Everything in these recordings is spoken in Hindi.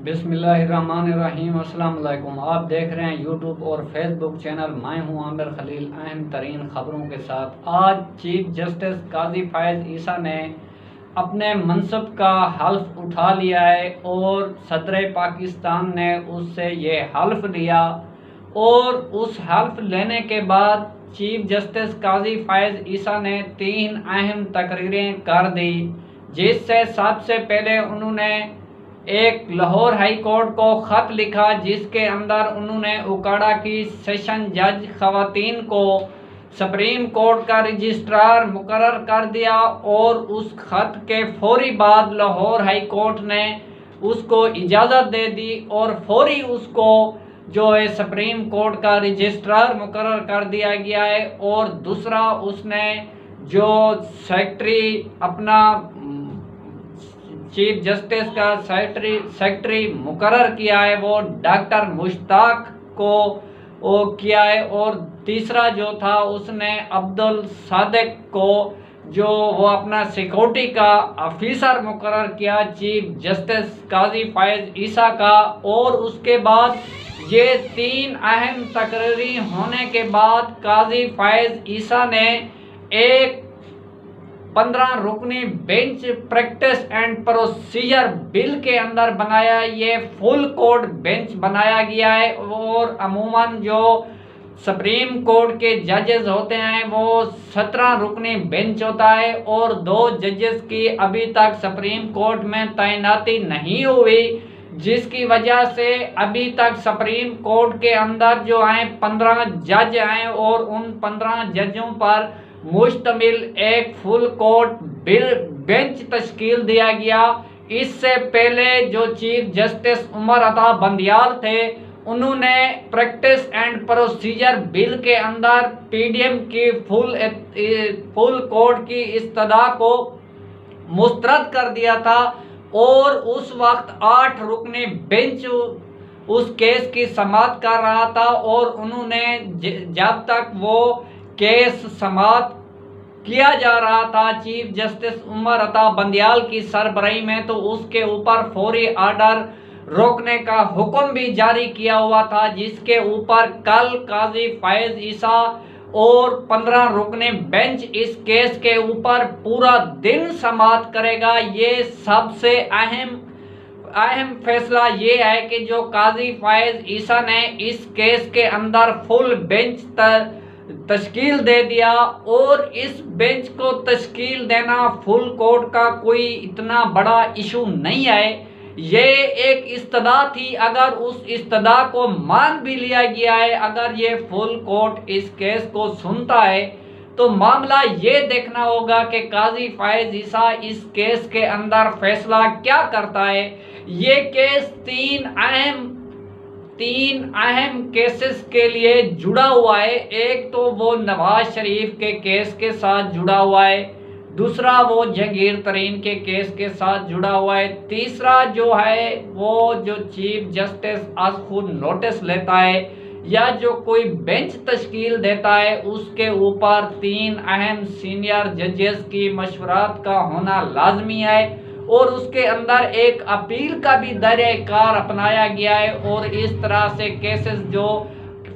बिस्मिल्लाहिर्रहमानिर्रहीम। अस्सलाम वालेकुम। आप देख रहे हैं यूट्यूब और फेसबुक चैनल। मैं हूं आमिर खलील अहम तरीन खबरों के साथ। आज चीफ जस्टिस काजी फायज़ ईसा ने अपने मनसब का हल्फ उठा लिया है और सदर पाकिस्तान ने उससे ये हल्फ लिया और उस हल्फ लेने के बाद चीफ जस्टिस काजी फायज़ ईसा ने 3 अहम तकरीरें कर दी, जिससे सबसे पहले उन्होंने एक लाहौर हाई कोर्ट को ख़त लिखा जिसके अंदर उन्होंने उकाड़ा की सेशन जज ख़वातीन को सुप्रीम कोर्ट का रजिस्ट्रार मुकर्रर कर दिया और उस ख़त के फौरी बाद लाहौर हाई कोर्ट ने उसको इजाज़त दे दी और फौरी उसको जो है सुप्रीम कोर्ट का रजिस्ट्रार मुकर्रर कर दिया गया है। और दूसरा, उसने जो सेक्रेटरी अपना चीफ जस्टिस का सेक्रेटरी मुकर्रर किया है वो डॉक्टर मुश्ताक को वो किया है। और तीसरा जो था उसने अब्दुल सादिक को जो वो अपना सिक्योरिटी का ऑफिसर मुकर्रर किया चीफ जस्टिस काजी फायज़ ईसा का। और उसके बाद ये 3 अहम तकरीरी होने के बाद काजी फायज़ ईसा ने एक 15 रुकनी bench practice and procedure bill के अंदर बनाया। ये फुल कोर्ट बेंच बनाया गया है और अमूमन जो सुप्रीम कोर्ट के जजेस होते हैं वो 17 रुकनी बेंच होता है और 2 जजेस की अभी तक सुप्रीम कोर्ट में तैनाती नहीं हुई, जिसकी वजह से अभी तक सुप्रीम कोर्ट के अंदर जो हैं 15 जज हैं और उन 15 जजों पर मुश्तमिल एक फुल कोर्ट बेंच तश्कील दिया गया। इससे पहले जो चीफ जस्टिस उमर अता बंदियाल थे उन्होंने प्रैक्टिस एंड प्रोसीजर बिल के अंदर पीडीएम की फुल कोर्ट की इस्तदा को मुस्तरद कर दिया था और उस वक्त 8 रुकनी बेंच उस केस की समाअत कर रहा था और उन्होंने जब तक वो केस समाअत किया जा रहा था चीफ जस्टिस उमर अता बंदियाल की सरबराही में, तो उसके ऊपर फौरी आर्डर रोकने का हुक्म भी जारी किया हुआ था, जिसके ऊपर कल काजी फायज़ ईसा और 15 रुकने बेंच इस केस के ऊपर पूरा दिन समाअत करेगा। ये सबसे अहम फैसला ये है कि जो काजी फायज़ ईसा ने इस केस के अंदर फुल बेंच तश्कील दे दिया और इस बेंच को तश्कील देना फुल कोर्ट का कोई इतना बड़ा इशू नहीं है। ये एक इस्तदा थी, अगर उस इस्तदा को मान भी लिया गया है, अगर ये फुल कोर्ट इस केस को सुनता है तो मामला ये देखना होगा कि काजी फायज़ ईसा इस केस के अंदर फैसला क्या करता है। ये केस 3 अहम केसेस के लिए जुड़ा हुआ है। एक तो वो नवाज शरीफ के केस के साथ जुड़ा हुआ है, दूसरा वो जहांगीर तरीन के केस के साथ जुड़ा हुआ है, तीसरा जो है वो जो चीफ जस्टिस आज खुद नोटिस लेता है या जो कोई बेंच तश्कील देता है उसके ऊपर 3 अहम सीनियर जजेस की मशवरात का होना लाजमी है और उसके अंदर एक अपील का भी दायरा-ए-कार अपनाया गया है। और इस तरह से केसेस जो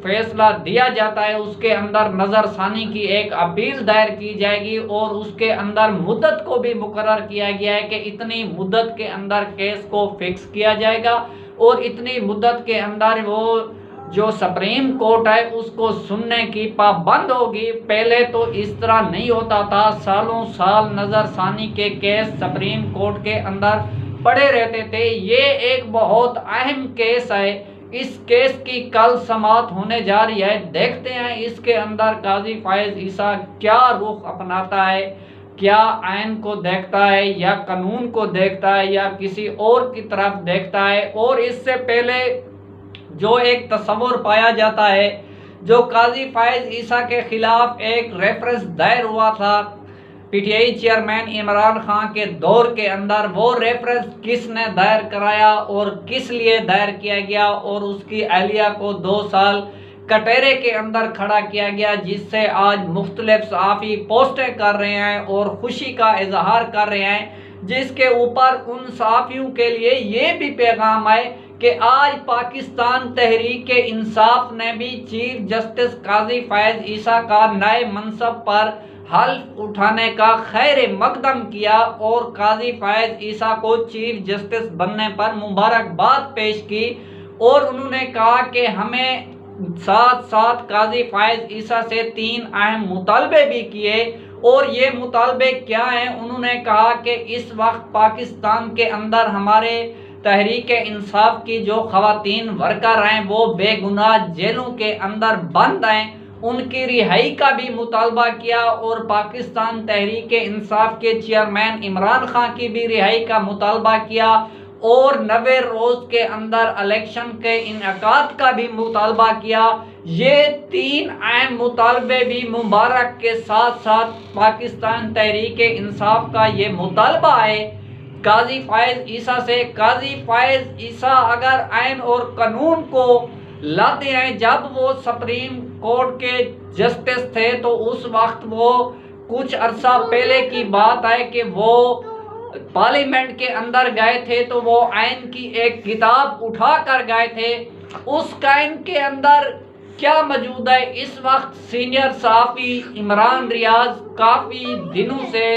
फैसला दिया जाता है उसके अंदर नज़रसानी की एक अपील दायर की जाएगी और उसके अंदर मुद्दत को भी मुकर्रर किया गया है कि इतनी मुद्दत के अंदर केस को फिक्स किया जाएगा और इतनी मुद्दत के अंदर वो जो सुप्रीम कोर्ट है उसको सुनने की पाबंद होगी। पहले तो इस तरह नहीं होता था, सालों साल नज़रसानी के केस सुप्रीम कोर्ट के अंदर पड़े रहते थे। ये एक बहुत अहम केस है, इस केस की कल समाअत होने जा रही है। देखते हैं इसके अंदर काजी फायज़ ईसा क्या रुख अपनाता है, क्या आइन को देखता है या कानून को देखता है या किसी और की तरफ देखता है। और इससे पहले जो एक तस्वुर पाया जाता है, जो काजी फायज़ ईसा के खिलाफ एक रेफरेंस दायर हुआ था पीटीआई चेयरमैन इमरान खान के दौर के अंदर, वो रेफरेंस किसने दायर कराया और किस लिए दायर किया गया और उसकी अहलिया को 2 साल कटहरे के अंदर खड़ा किया गया, जिससे आज मुख्तलिफ सहाफ़ी पोस्टें कर रहे हैं और खुशी का इजहार कर रहे हैं। जिसके ऊपर उन सहाफ़ियों के लिए ये भी पैगाम है कि आज पाकिस्तान तहरीक इंसाफ ने भी चीफ जस्टिस काजी फैज ईसा का नए मनसब पर हल्फ उठाने का खैर मकदम किया और काजी फैज ईसा को चीफ जस्टिस बनने पर मुबारकबाद पेश की। और उन्होंने कहा कि हमें साथ साथ काजी फैज ईसा से 3 अहम मुतालबे भी किए। और ये मुतालबे क्या हैं? उन्होंने कहा कि इस वक्त पाकिस्तान के अंदर हमारे तहरीक इंसाफ की जो खवातीन वर्कर हैं वो बेगुनाह जेलों के अंदर बंद हैं, उनकी रिहाई का भी मुतालबा किया। और पाकिस्तान तहरीक इंसाफ के चेयरमैन इमरान खान की भी रिहाई का मुतालबा किया और 90 रोज के अंदर इलेक्शन के इनेकाद का भी मुतालबा किया। ये 3 अहम मुतालबे भी मुबारक के साथ साथ पाकिस्तान तहरीक इंसाफ का ये मुतालबा है काजी फैज ईसा से। काजी फैज ईसा अगर आइन और कानून को लाते हैं, जब वो सुप्रीम कोर्ट के जस्टिस थे तो उस वक्त वो कुछ अरसा पहले की बात है कि वो पार्लियामेंट के अंदर गए थे तो वो आइन की एक किताब उठा कर गए थे। उस आइन के अंदर क्या मौजूद है? इस वक्त सीनियर सहाफ़ी इमरान रियाज काफ़ी दिनों से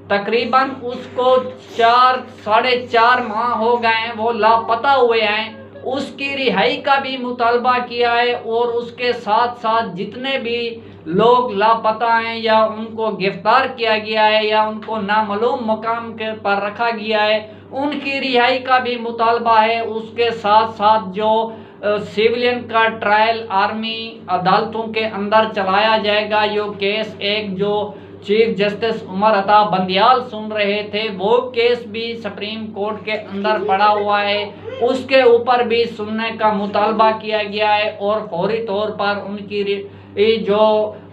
तकरीबन उसको 4-4.5 माह हो गए हैं, वो लापता हुए हैं। उसकी रिहाई का भी मुतालबा किया है और उसके साथ साथ जितने भी लोग लापता हैं या उनको गिरफ्तार किया गया है या उनको नामालूम मकाम के पर रखा गया है, उनकी रिहाई का भी मुतालबा है। उसके साथ साथ जो सिविलियन का ट्रायल आर्मी अदालतों के अंदर चलाया जाएगा, यो केस एक जो चीफ जस्टिस उमर अता बंदियाल सुन रहे थे वो केस भी सुप्रीम कोर्ट के अंदर पड़ा हुआ है, उसके ऊपर भी सुनने का मुतालबा किया गया है और फौरी तौर पर उनकी जो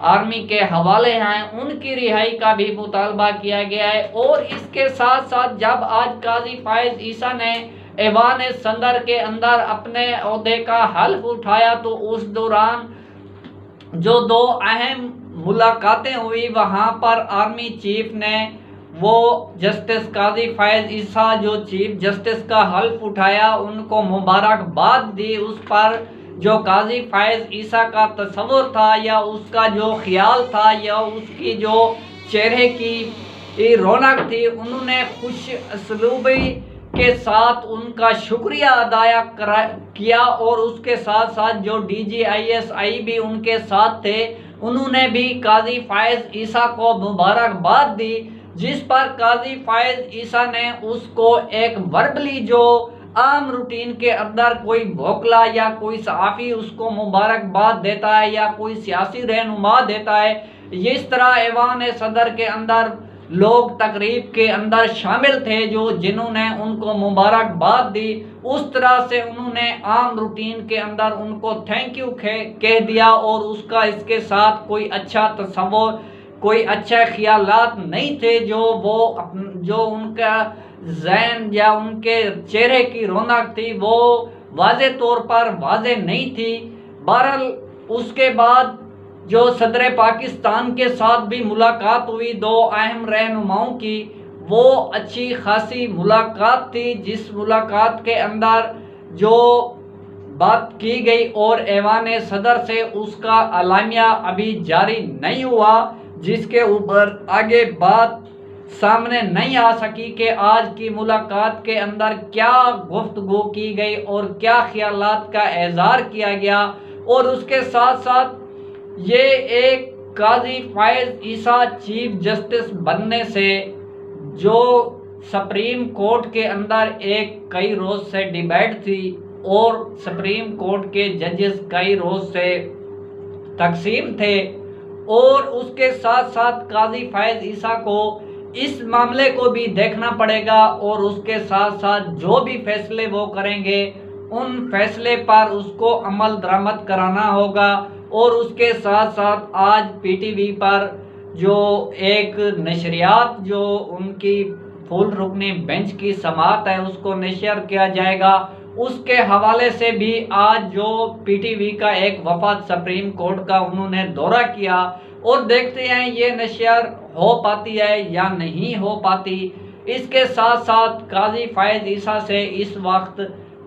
आर्मी के हवाले हैं उनकी रिहाई का भी मुतालबा किया गया है। और इसके साथ साथ जब आज काजी फैज ईसा ने ऐवान सदर के अंदर अपने ओहदे का हल्फ उठाया तो उस दौरान जो 2 अहम मुलाकातें हुई, वहाँ पर आर्मी चीफ ने वो जस्टिस काजी फैज ईसा जो चीफ जस्टिस का हल्फ उठाया उनको मुबारकबाद दी। उस पर जो काजी फैज ईसा का तस्वुर था या उसका जो ख्याल था या उसकी जो चेहरे की रौनक थी, उन्होंने खुश असलूबी के साथ उनका शुक्रिया अदा किया। और उसके साथ साथ जो DGISI भी उनके साथ थे उन्होंने भी काजी फैज ईसा को मुबारकबाद दी, जिस पर काजी फैज ईसा ने उसको एक वर्बली जो आम रूटीन के अंदर कोई भोकला या कोई सहाफ़ी उसको मुबारकबाद देता है या कोई सियासी रहनुमा देता है, इस तरह ऐवान सदर के अंदर लोग तकरीब के अंदर शामिल थे जो जिन्होंने उनको मुबारकबाद दी, उस तरह से उन्होंने आम रूटीन के अंदर उनको थैंक यू कह दिया। और उसका इसके साथ कोई अच्छा तस्वुर, कोई अच्छा ख्यालात नहीं थे जो उनका ज़हन या उनके चेहरे की रौनक थी वो वाज़े तौर पर वाज़े नहीं थी। बहरहाल उसके बाद जो सदर पाकिस्तान के साथ भी मुलाकात हुई 2 अहम रहनुमाओं की, वो अच्छी खासी मुलाकात थी, जिस मुलाकात के अंदर जो बात की गई और ऐवान सदर से उसका अलामिया अभी जारी नहीं हुआ, जिसके ऊपर आगे बात सामने नहीं आ सकी कि आज की मुलाकात के अंदर क्या गुफ्तगू की गई और क्या ख्यालात का इज़हार किया गया। और उसके साथ साथ ये एक काजी फैज ईसा चीफ जस्टिस बनने से जो सुप्रीम कोर्ट के अंदर एक कई रोज़ से डिबेट थी और सुप्रीम कोर्ट के जजेस कई रोज़ से तकसीम थे, और उसके साथ साथ काजी फैज ईसा को इस मामले को भी देखना पड़ेगा और उसके साथ साथ जो भी फैसले वो करेंगे उन फैसले पर उसको अमल दरामद कराना होगा। और उसके साथ साथ आज PTV पर जो एक नशरियात जो उनकी फुल रुकनी बेंच की समाअत है उसको नशर किया जाएगा, उसके हवाले से भी आज जो PTV का एक वफद सुप्रीम कोर्ट का उन्होंने दौरा किया और देखते हैं ये नशर हो पाती है या नहीं हो पाती। इसके साथ साथ काजी फायज ईसा से इस वक्त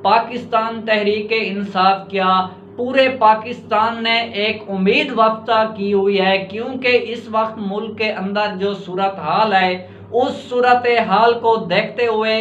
पाकिस्तान तहरीक इंसाफ क्या पूरे पाकिस्तान ने एक उम्मीद वफ्ता की हुई है, क्योंकि इस वक्त मुल्क के अंदर जो सूरत हाल है उस सूरत हाल को देखते हुए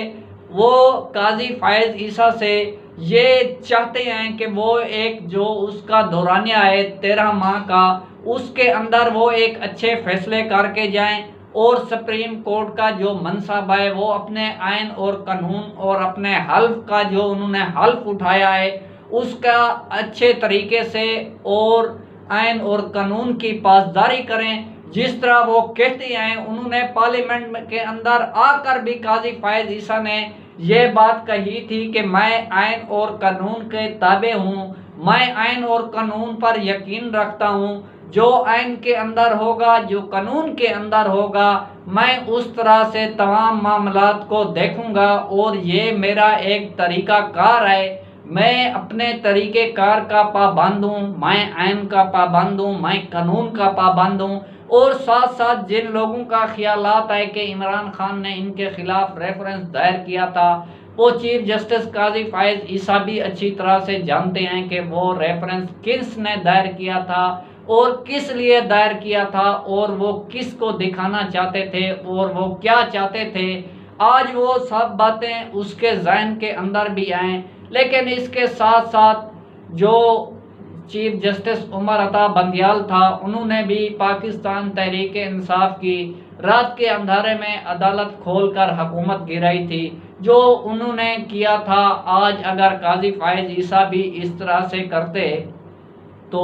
वो काजी फायज ईसा से ये चाहते हैं कि वो एक जो उसका दौरानिया है 13 माह का, उसके अंदर वो एक अच्छे फैसले करके जाएं और सुप्रीम कोर्ट का जो मनसब है वो अपने आइन और कानून और अपने हल्फ का जो उन्होंने हल्फ उठाया है उसका अच्छे तरीके से और आइन और कानून की पासदारी करें। जिस तरह वो कहते हैं, उन्होंने पार्लियामेंट के अंदर आकर भी काजी फायज ईसा ने ये बात कही थी कि मैं आइन और कानून के ताबे हूँ, मैं आइन और कानून पर यकीन रखता हूँ, जो आइन के अंदर होगा, जो कानून के अंदर होगा, मैं उस तरह से तमाम मामलात को देखूंगा और ये मेरा एक तरीका कार है, मैं अपने तरीके कार का पाबंद हूँ, मैं आइन का पाबंद हूँ, मैं कानून का पाबंद हूँ। और साथ साथ जिन लोगों का ख्यालात है कि इमरान खान ने इनके खिलाफ रेफरेंस दायर किया था, वो चीफ जस्टिस काजी फायज ईसा भी अच्छी तरह से जानते हैं कि वो रेफरेंस किस ने दायर किया था और किस लिए दायर किया था और वो किस को दिखाना चाहते थे और वो क्या चाहते थे। आज वो सब बातें उसके जहन के अंदर भी आए, लेकिन इसके साथ साथ जो चीफ जस्टिस उमर अता बंदियाल था, उन्होंने भी पाकिस्तान तहरीक इंसाफ की रात के अंधारे में अदालत खोलकर हुकूमत गिराई थी, जो उन्होंने किया था। आज अगर काजी फायज ईसा भी इस तरह से करते तो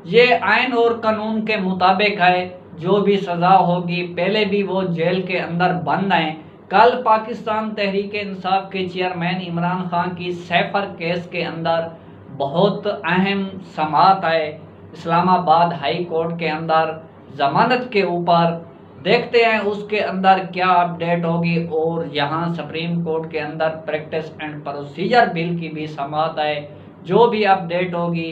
ये आइन और कानून के मुताबिक है, जो भी सज़ा होगी, पहले भी वो जेल के अंदर बंद हैं। कल पाकिस्तान तहरीक इंसाफ के चेयरमैन इमरान खान की सैफर केस के अंदर बहुत अहम समाअत है इस्लामाबाद हाई कोर्ट के अंदर जमानत के ऊपर। देखते हैं उसके अंदर क्या अपडेट होगी। और यहाँ सुप्रीम कोर्ट के अंदर प्रैक्टिस एंड प्रोसीजर बिल की भी समाअत है। जो भी अपडेट होगी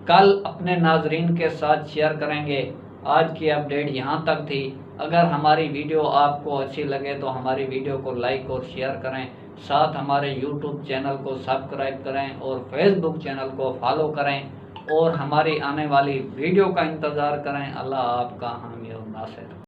कल अपने नाजरीन के साथ शेयर करेंगे। आज की अपडेट यहाँ तक थी। अगर हमारी वीडियो आपको अच्छी लगे तो हमारी वीडियो को लाइक और शेयर करें, साथ हमारे यूट्यूब चैनल को सब्सक्राइब करें और फेसबुक चैनल को फॉलो करें और हमारी आने वाली वीडियो का इंतज़ार करें। अल्लाह आपका हामी और नासिर।